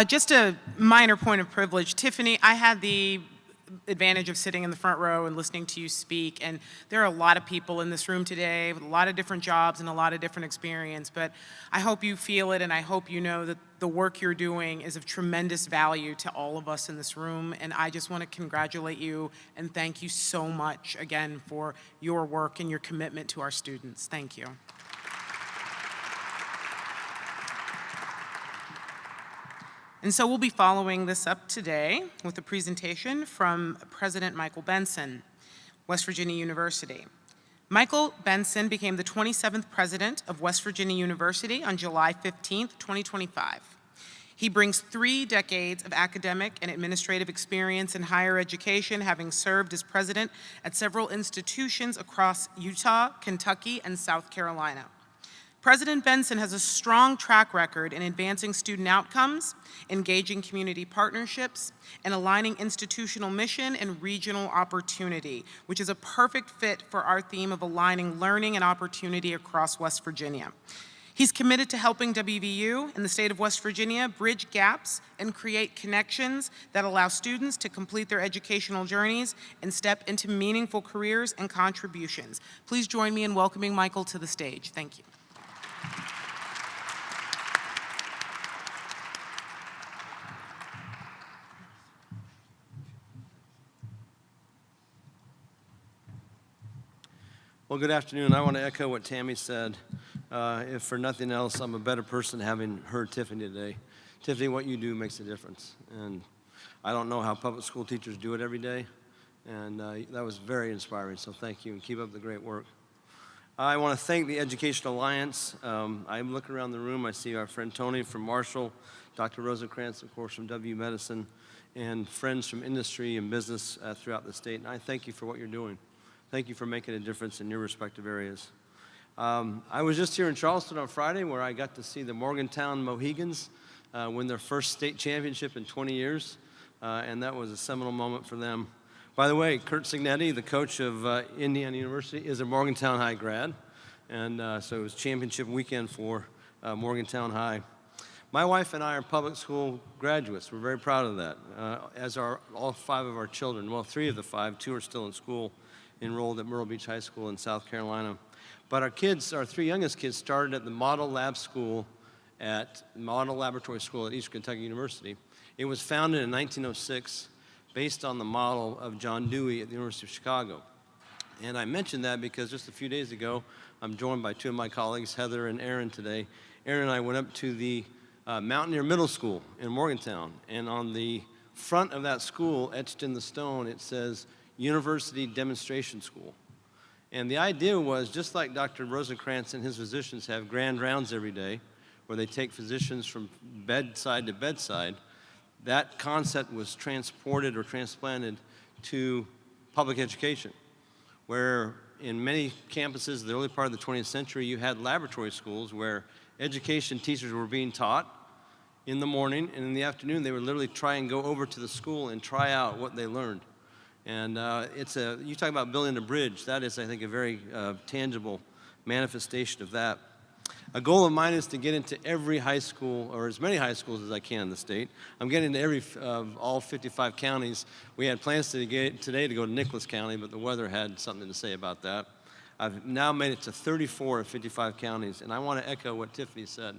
Just a minor point of privilege. Tiffany, I had the advantage of sitting in the front row and listening to you speak, and there are a lot of people in this room today with a lot of different jobs and a lot of different experience, but I hope you feel it, and I hope you know that the work you're doing is of tremendous value to all of us in this room, and I just want to congratulate you and thank you so much again for your work and your commitment to our students. Thank you. And so we'll be following this up today with a presentation from President Michael Benson, West Virginia University. Michael Benson became the 27th president of West Virginia University on July 15, 2025. He brings 3 decades of academic and administrative experience in higher education, having served as president at several institutions across Utah, Kentucky, and South Carolina. President Benson has a strong track record in advancing student outcomes, engaging community partnerships, and aligning institutional mission and regional opportunity, which is a perfect fit for our theme of aligning learning and opportunity across West Virginia. He's committed to helping WVU and the state of West Virginia bridge gaps and create connections that allow students to complete their educational journeys and step into meaningful careers and contributions. Please join me in welcoming Michael to the stage. Thank you. Well, good afternoon. I want to echo what Tammy said. If for nothing else, I'm a better person having heard Tiffany today. Tiffany, what you do makes a difference. And I don't know how public school teachers do it every day. And that was very inspiring, so thank you, and keep up the great work. I want to thank the Education Alliance. I'm looking around the room. I see our friend Tony from Marshall, Dr. Rosencrantz, of course, from WU Medicine, and friends from industry and business throughout the state. And I thank you for what you're doing. Thank you for making a difference in your respective areas. I was just here in Charleston on Friday where I got to see the Morgantown Mohegans win their first state championship in 20 years, and that was a seminal moment for them. By the way, Kurt Signetti, the coach of Indiana University, is a Morgantown High grad, and so it was championship weekend for Morgantown High. My wife and I are public school graduates. We're very proud of that, as are all 5 of our children. Well, 3 of the 5, 2 are still in school, enrolled at Myrtle Beach High School in South Carolina. But our kids, our 3 youngest kids, started at the Model Lab School Model Laboratory School at Eastern Kentucky University. It was founded in 1906 based on the model of John Dewey at the University of Chicago. And I mentioned that because just a few days ago, I'm joined by 2 of my colleagues, Heather and Aaron, today. Aaron and I went up to the Mountaineer Middle School in Morgantown, and on the front of that school, etched in the stone, it says, University Demonstration School. And the idea was, just like Dr. Rosencrantz and his physicians have grand rounds every day, where they take physicians from bedside to bedside, that concept was transported or transplanted to public education, where in many campuses in the early part of the 20th century, you had laboratory schools where education teachers were being taught in the morning, and in the afternoon, they would literally try and go over to the school and try out what they learned. And you talk about building a bridge, that is, I think, a very tangible manifestation of that. A goal of mine is to get into every high school, or as many high schools as I can in the state. I'm getting into all 55 counties. We had plans today to go to Nicholas County, but the weather had something to say about that. I've now made it to 34 of 55 counties, and I want to echo what Tiffany said.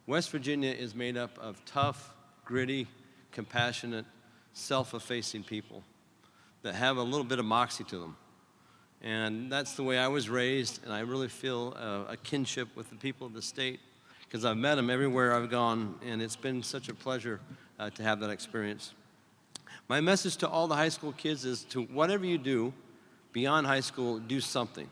West Virginia is made up of tough, gritty, compassionate, self-effacing people that have a little bit of moxie to them. And that's the way I was raised, and I really feel a kinship with the people of the state because I've met them everywhere I've gone, and it's been such a pleasure to have that experience. My message to all the high school kids is to whatever you do beyond high school, do something.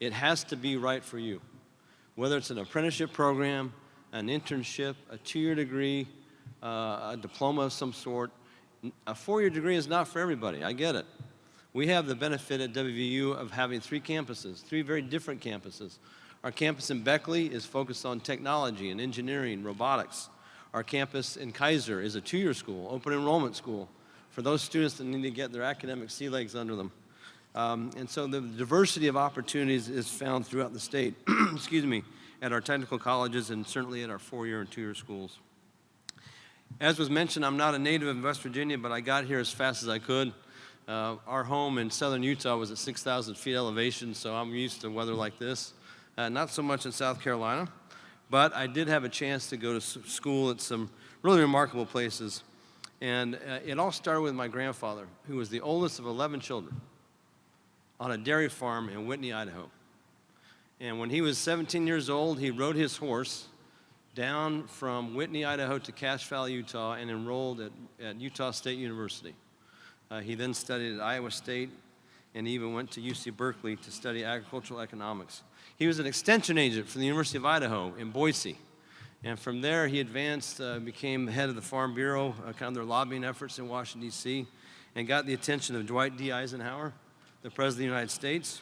It has to be right for you. Whether it's an apprenticeship program, an internship, a 2-year degree, a diploma of some sort, a 4-year degree is not for everybody, I get it. We have the benefit at WVU of having 3 campuses, 3 very different campuses. Our campus in Beckley is focused on technology and engineering, robotics. Our campus in Kaiser is a 2-year school, open enrollment school, for those students that need to get their academic sea legs under them. And so the diversity of opportunities is found throughout the state, excuse me, at our technical colleges and certainly at our 4-year and 2-year schools. As was mentioned, I'm not a native of West Virginia, but I got here as fast as I could. Our home in southern Utah was at 6,000 feet elevation, so I'm used to weather like this. Not so much in South Carolina, but I did have a chance to go to school at some really remarkable places. And it all started with my grandfather, who was the oldest of 11 children, on a dairy farm in Whitney, Idaho. And when he was 17 years old, he rode his horse down from Whitney, Idaho to Cache Valley, Utah, and enrolled at Utah State University. He then studied at Iowa State and even went to UC Berkeley to study agricultural economics. He was an extension agent for the University of Idaho in Boise. And from there, he advanced, became head of the Farm Bureau, kind of their lobbying efforts in Washington, D.C., and got the attention of Dwight D. Eisenhower, the President of the United States,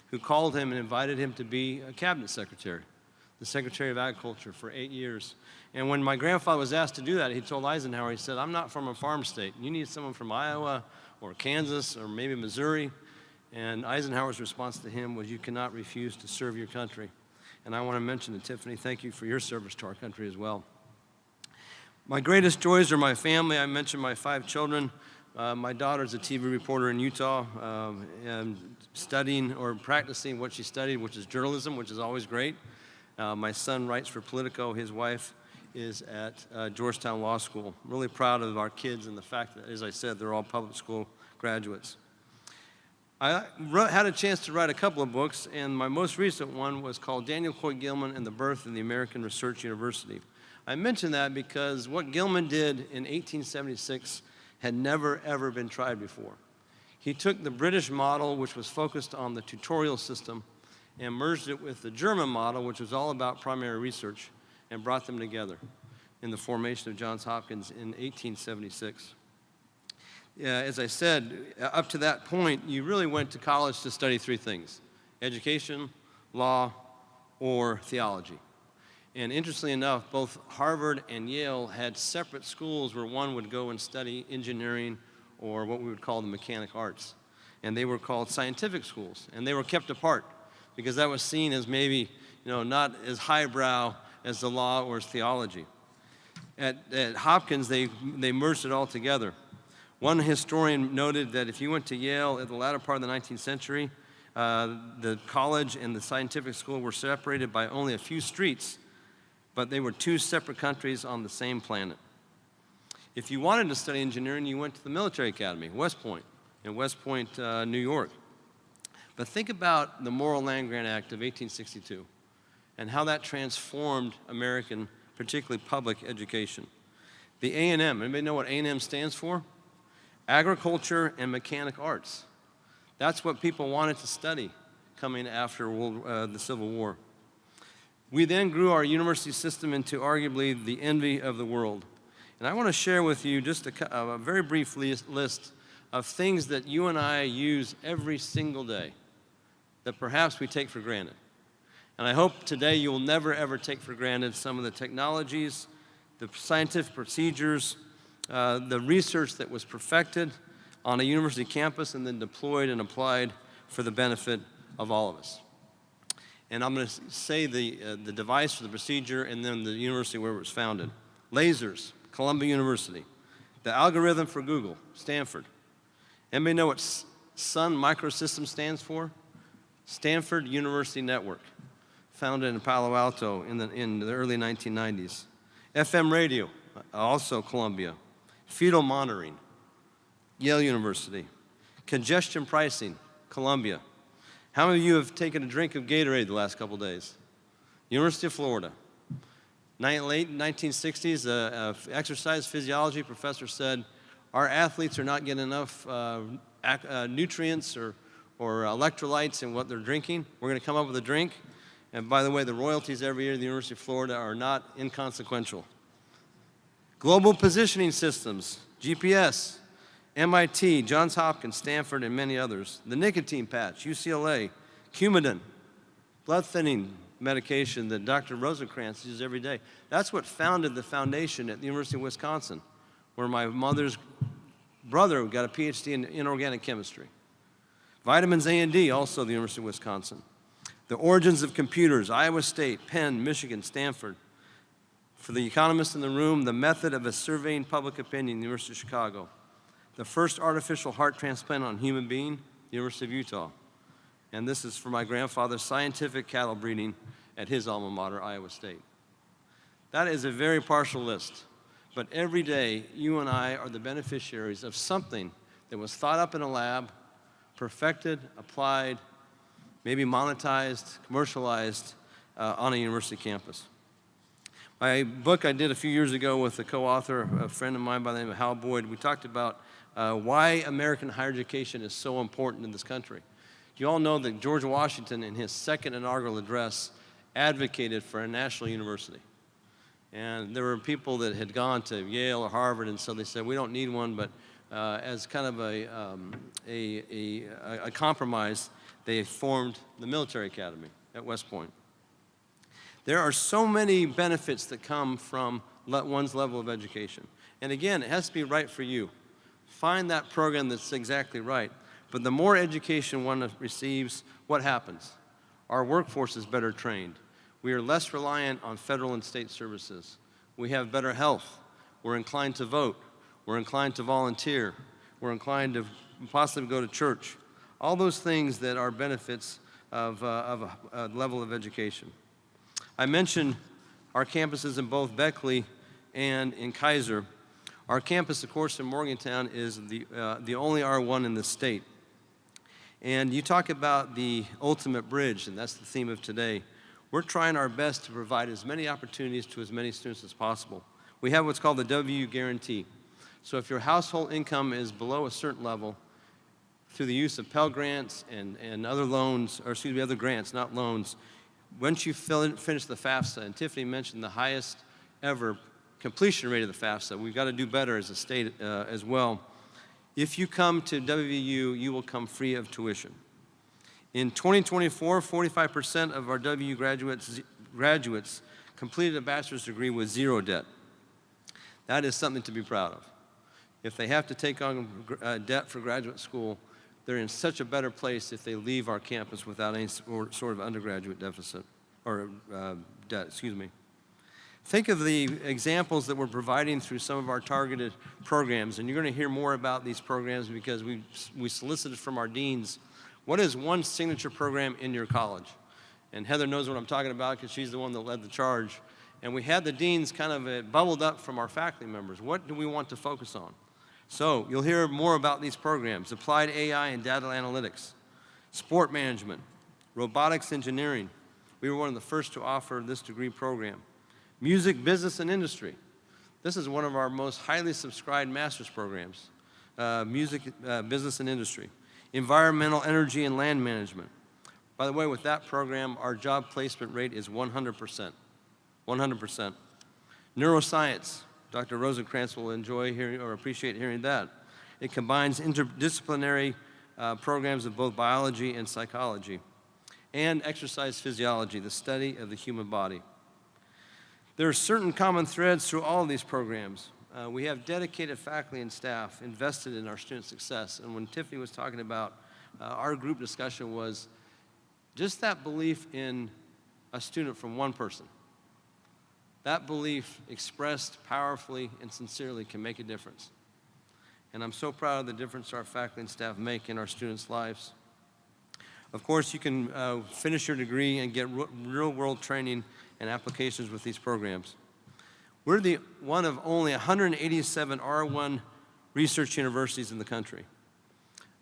who called him and invited him to be a cabinet secretary, the Secretary of Agriculture for 8 years. And when my grandfather was asked to do that, he told Eisenhower, he said, I'm not from a farm state. You need someone from Iowa or Kansas or maybe Missouri. And Eisenhower's response to him was, you cannot refuse to serve your country. And I want to mention to Tiffany, thank you for your service to our country as well. My greatest joys are my family. I mentioned my 5 children. My daughter's a TV reporter in Utah, and studying or practicing what she studied, which is journalism, which is always great. My son writes for Politico. His wife is at Georgetown Law School. I'm really proud of our kids and the fact that, as I said, they're all public school graduates. I had a chance to write a couple of books, and my most recent one was called Daniel Coy Gilman and the Birth of the American Research University. I mention that because what Gilman did in 1876 had never, ever been tried before. He took the British model, which was focused on the tutorial system, and merged it with the German model, which was all about primary research, and brought them together in the formation of Johns Hopkins in 1876. As I said, up to that point, you really went to college to study 3 things: education, law, or theology. And interestingly enough, both Harvard and Yale had separate schools where one would go and study engineering or what we would call the mechanic arts. And they were called scientific schools, and they were kept apart because that was seen as maybe, not as highbrow as the law or as theology. At Hopkins, they merged it all together. One historian noted that if you went to Yale at the latter part of the 19th century, the college and the scientific school were separated by only a few streets, but they were 2 separate countries on the same planet. If you wanted to study engineering, you went to the military academy, West Point, in West Point, New York. But think about the Morrill Land-Grant Act of 1862 and how that transformed American, particularly public education. The A&M, anybody know what A&M stands for? Agriculture and Mechanic Arts. That's what people wanted to study coming after the Civil War. We then grew our university system into arguably the envy of the world. And I want to share with you just a very brief list of things that you and I use every single day that perhaps we take for granted. And I hope today you will never, ever take for granted some of the technologies, the scientific procedures, the research that was perfected on a university campus and then deployed and applied for the benefit of all of us. And I'm going to say the device for the procedure and then the university where it was founded. Lasers, Columbia University. The algorithm for Google, Stanford. Anybody know what Sun Microsystems stands for? Stanford University Network, founded in Palo Alto in the early 1990s. FM radio, also Columbia. Fetal monitoring, Yale University. Congestion pricing, Columbia. How many of you have taken a drink of Gatorade the last couple days? University of Florida. Late 1960s, an exercise physiology professor said, our athletes are not getting enough nutrients or electrolytes in what they're drinking. We're going to come up with a drink. And by the way, the royalties every year at the University of Florida are not inconsequential. Global positioning systems, GPS, MIT, Johns Hopkins, Stanford, and many others. The nicotine patch, UCLA, Coumadin, blood thinning medication that Dr. Rosencrantz uses every day. That's what founded the foundation at the University of Wisconsin, where my mother's brother got a PhD in inorganic chemistry. Vitamins A and D, also the University of Wisconsin. The origins of computers, Iowa State, Penn, Michigan, Stanford. For the economists in the room, the method of a surveying public opinion, the University of Chicago. The first artificial heart transplant on a human being, the University of Utah. And this is for my grandfather's scientific cattle breeding at his alma mater, Iowa State. That is a very partial list, but every day you and I are the beneficiaries of something that was thought up in a lab, perfected, applied, maybe monetized, commercialized on a university campus. My book I did a few years ago with a co-author, a friend of mine by the name of Hal Boyd, we talked about why American higher education is so important in this country. You all know that George Washington, in his second inaugural address, advocated for a national university. And there were people that had gone to Yale or Harvard, and so they said, we don't need one, but as kind of a compromise, they formed the military academy at West Point. There are so many benefits that come from one's level of education. And again, it has to be right for you. Find that program that's exactly right. But the more education one receives, what happens? Our workforce is better trained. We are less reliant on federal and state services. We have better health. We're inclined to vote. We're inclined to volunteer. We're inclined to possibly go to church. All those things that are benefits of a level of education. I mentioned our campuses in both Beckley and in Kaiser. Our campus, of course, in Morgantown is the only R1 in the state. And you talk about the ultimate bridge, and that's the theme of today. We're trying our best to provide as many opportunities to as many students as possible. We have what's called the WU Guarantee. So if your household income is below a certain level, through the use of Pell Grants and other loans, or excuse me, other grants, not loans, once you finish the FAFSA, and Tiffany mentioned the highest ever completion rate of the FAFSA, we've got to do better as a state as well. If you come to WVU, you will come free of tuition. In 2024, 45% of our WU graduates completed a bachelor's degree with zero debt. That is something to be proud of. If they have to take on debt for graduate school, they're in such a better place if they leave our campus without any sort of undergraduate deficit, or debt, excuse me. Think of the examples that we're providing through some of our targeted programs, and you're going to hear more about these programs because we solicited from our deans, what is one signature program in your college? And Heather knows what I'm talking about because she's the one that led the charge. And we had the deans kind of bubbled up from our faculty members. What do we want to focus on? So you'll hear more about these programs: applied AI and data analytics, sport management, robotics engineering. We were one of the first to offer this degree program. Music, business, and industry. This is one of our most highly subscribed master's programs. Music, business, and industry. Environmental, energy, and land management. By the way, with that program, our job placement rate is 100%. 100%. Neuroscience. Dr. Rosenkrantz will enjoy hearing or appreciate hearing that. It combines interdisciplinary programs of both biology and psychology. And exercise physiology, the study of the human body. There are certain common threads through all of these programs. We have dedicated faculty and staff invested in our student success. And when Tiffany was talking about our group discussion was just that belief in a student from one person. That belief expressed powerfully and sincerely can make a difference. And I'm so proud of the difference our faculty and staff make in our students' lives. Of course, you can finish your degree and get real-world training and applications with these programs. We're one of only 187 R1 research universities in the country.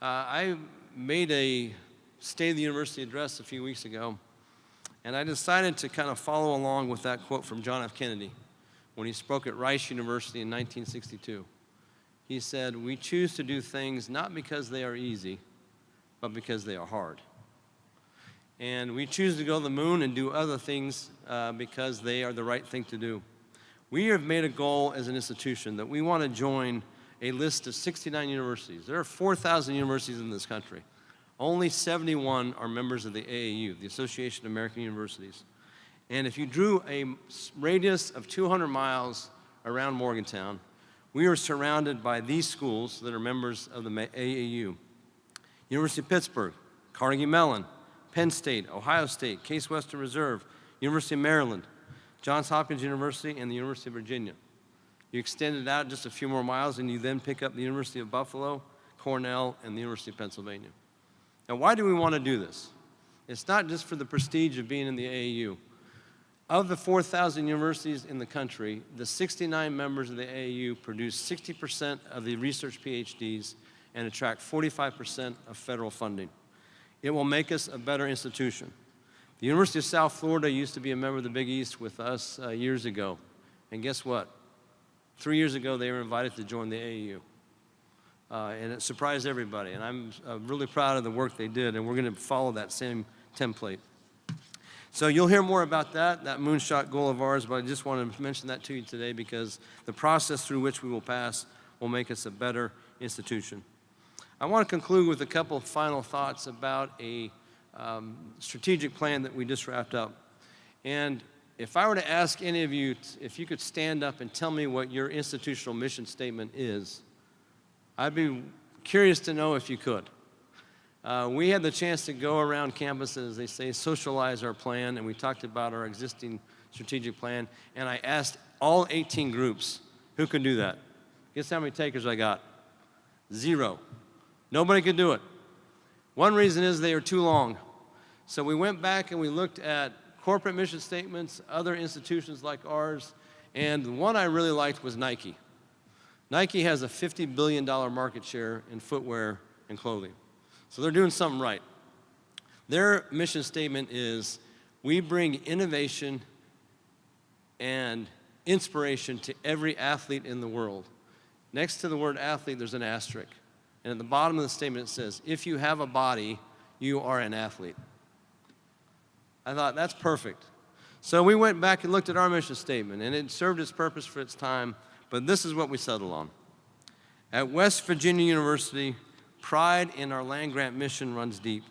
I made a State of the University address a few weeks ago, and I decided to kind of follow along with that quote from John F. Kennedy when he spoke at Rice University in 1962. He said, "We choose to do things not because they are easy, but because they are hard. And we choose to go to the moon and do other things because they are the right thing to do." We have made a goal as an institution that we want to join a list of 69 universities. There are 4,000 universities in this country. Only 71 are members of the AAU, the Association of American Universities. And if you drew a radius of 200 miles around Morgantown, we are surrounded by these schools that are members of the AAU. University of Pittsburgh, Carnegie Mellon, Penn State, Ohio State, Case Western Reserve, University of Maryland, Johns Hopkins University, and the University of Virginia. You extend it out just a few more miles, and you then pick up the University of Buffalo, Cornell, and the University of Pennsylvania. Now, why do we want to do this? It's not just for the prestige of being in the AAU. Of the 4,000 universities in the country, the 69 members of the AAU produce 60% of the research PhDs and attract 45% of federal funding. It will make us a better institution. The University of South Florida used to be a member of the Big East with us years ago. And guess what? 3 years ago, they were invited to join the AAU. And it surprised everybody. And I'm really proud of the work they did, and we're going to follow that same template. So you'll hear more about that moonshot goal of ours, but I just wanted to mention that to you today because the process through which we will pass will make us a better institution. I want to conclude with a couple of final thoughts about a strategic plan that we just wrapped up. And if I were to ask any of you if you could stand up and tell me what your institutional mission statement is, I'd be curious to know if you could. We had the chance to go around campus, as they say, socialize our plan, and we talked about our existing strategic plan, and I asked all 18 groups who could do that. Guess how many takers I got? 0. Nobody could do it. One reason is they are too long. So we went back and we looked at corporate mission statements, other institutions like ours, and the one I really liked was Nike. Nike has a $50 billion market share in footwear and clothing. So they're doing something right. Their mission statement is, we bring innovation and inspiration to every athlete in the world. Next to the word athlete, there's an asterisk. And at the bottom of the statement, it says, if you have a body, you are an athlete. I thought, that's perfect. So we went back and looked at our mission statement, and it served its purpose for its time, but this is what we settled on. At West Virginia University, pride in our land-grant mission runs deep.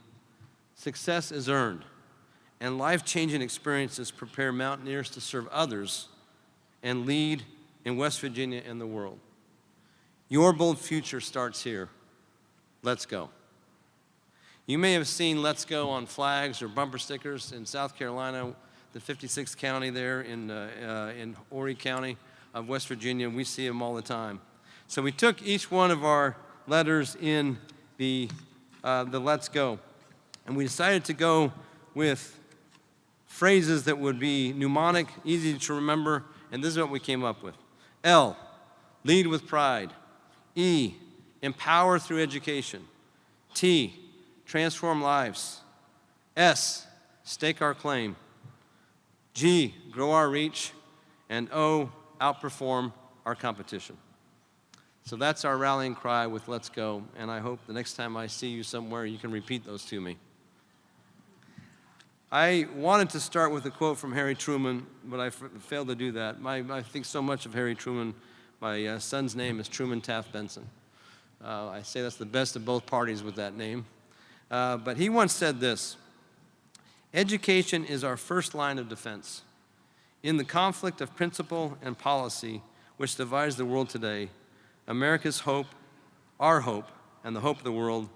Success is earned, and life-changing experiences prepare mountaineers to serve others and lead in West Virginia and the world. Your bold future starts here. Let's go. You may have seen Let's Go on flags or bumper stickers in South Carolina, the 56th county there in Horry County of West Virginia. We see them all the time. So we took each one of our letters in the Let's Go, and we decided to go with phrases that would be mnemonic, easy to remember, and this is what we came up with. L, lead with pride. E, empower through education. T, transform lives. S, stake our claim. G, grow our reach. And O, outperform our competition. So that's our rallying cry with Let's Go, and I hope the next time I see you somewhere, you can repeat those to me. I wanted to start with a quote from Harry Truman, but I failed to do that. I think so much of Harry Truman. My son's name is Truman Taft Benson. I say that's the best of both parties with that name. But he once said this: education is our first line of defense. In the conflict of principle and policy which divides the world today, America's hope, our hope, and the hope of the world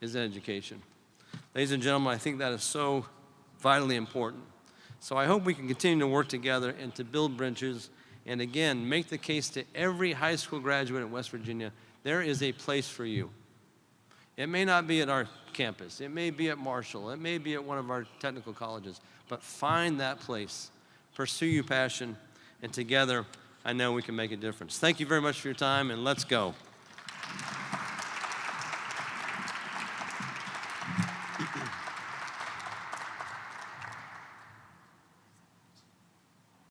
is education. Ladies and gentlemen, I think that is so vitally important. So I hope we can continue to work together and to build bridges, and again, make the case to every high school graduate in West Virginia, there is a place for you. It may not be at our campus, it may be at Marshall, it may be at one of our technical colleges, but find that place, pursue your passion, and together, I know we can make a difference. Thank you very much for your time, and let's go.